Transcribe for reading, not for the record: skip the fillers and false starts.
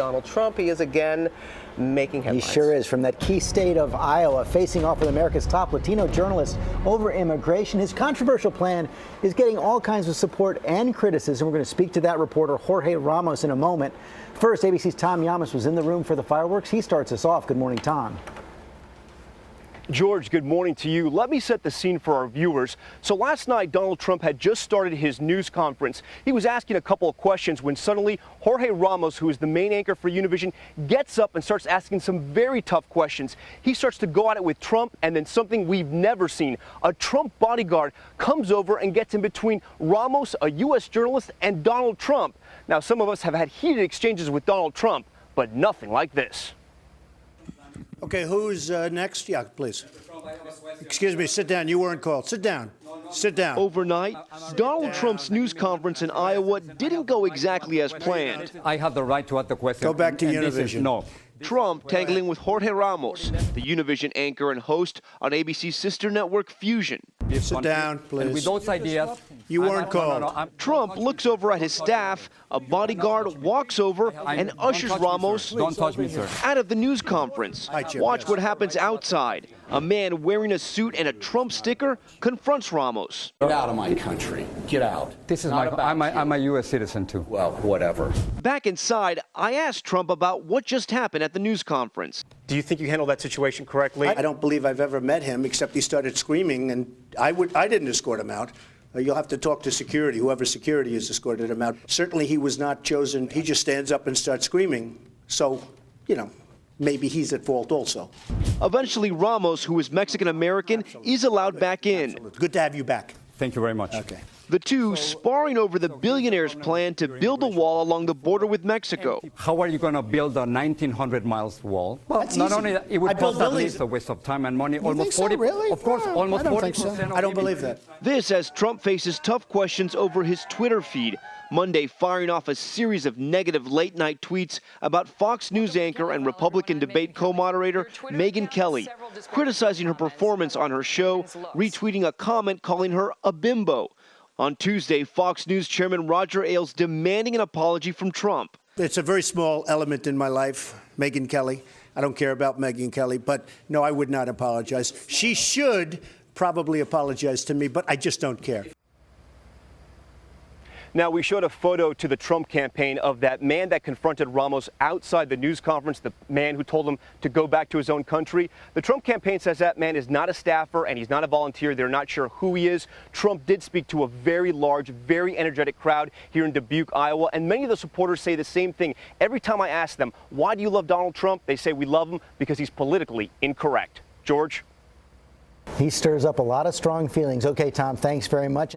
Donald Trump. He is again making headlines. He sure is. From that key state of Iowa, facing off with America's top Latino journalist over immigration. His controversial plan is getting all kinds of support and criticism. We're going to speak to that reporter, Jorge Ramos, in a moment. First, ABC's Tom Llamas was in the room for the fireworks. He starts us off. Good morning, Tom. George, good morning to you. Let me set the scene for our viewers. So last night, Donald Trump had just started his news conference. He was asking a couple of questions when suddenly Jorge Ramos, who is the main anchor for Univision, gets up and starts asking some very tough questions. He starts to go at it with Trump, and then something we've never seen. A Trump bodyguard comes over and gets in between Ramos, a U.S. journalist, and Donald Trump. Now, some of us have had heated exchanges with Donald Trump, but nothing like this. Okay, who's next? Yeah, please. Excuse me, sit down. You weren't called. Sit down. Sit down. Overnight, Donald Trump's news conference in Iowa didn't go exactly as planned. I have the right to ask the question. Go back to Univision. No. Trump tangling with Jorge Ramos, the Univision anchor and host on ABC's sister network Fusion. Sit down, please. And with those ideas, you weren't called. No, Trump looks over at his staff. A bodyguard walks over and ushers Ramos don't touch me, sir. out of the news conference. Watch what happens outside. A man wearing a suit and a Trump sticker confronts Ramos. Get out of my country. Get out. This is I'm a U.S. citizen, too. Well, whatever. Back inside, I asked Trump about what just happened at the news conference. Do you think you handled that situation correctly? I don't believe I've ever met him, except he started screaming, and I didn't escort him out. You'll have to talk to security, whoever security has escorted him out. Certainly he was not chosen. He just stands up and starts screaming. So, you know, maybe he's at fault also. Eventually, Ramos, who is Mexican-American, is allowed back in. Absolutely. Good to have you back. Thank you very much. Okay. The two sparring over the billionaire's plan to build a wall along the border with Mexico. How are you going to build a 1,900 miles wall? Well, That's not easy. only that, it would cost at least a waste of time and money. You think so, really? Of course, Well, almost I don't 40%. think so. I don't believe that. This as Trump faces tough questions over his Twitter feed. Monday firing off a series of negative late-night tweets about Fox News anchor and Republican debate co-moderator Megyn Kelly, criticizing her performance on her show, retweeting a comment calling her a bimbo. On Tuesday, Fox News chairman Roger Ailes demanding an apology from Trump. It's a very small element in my life, Megyn Kelly. I don't care about Megyn Kelly, but no, I would not apologize. She should probably apologize to me, but I just don't care. Now, we showed a photo to the Trump campaign of that man that confronted Ramos outside the news conference, the man who told him to go back to his own country. The Trump campaign says that man is not a staffer and he's not a volunteer. They're not sure who he is. Trump did speak to a very large, very energetic crowd here in Dubuque, Iowa, and many of the supporters say the same thing. Every time I ask them, why do you love Donald Trump? They say we love him because he's politically incorrect. George? He stirs up a lot of strong feelings. Okay, Tom, thanks very much.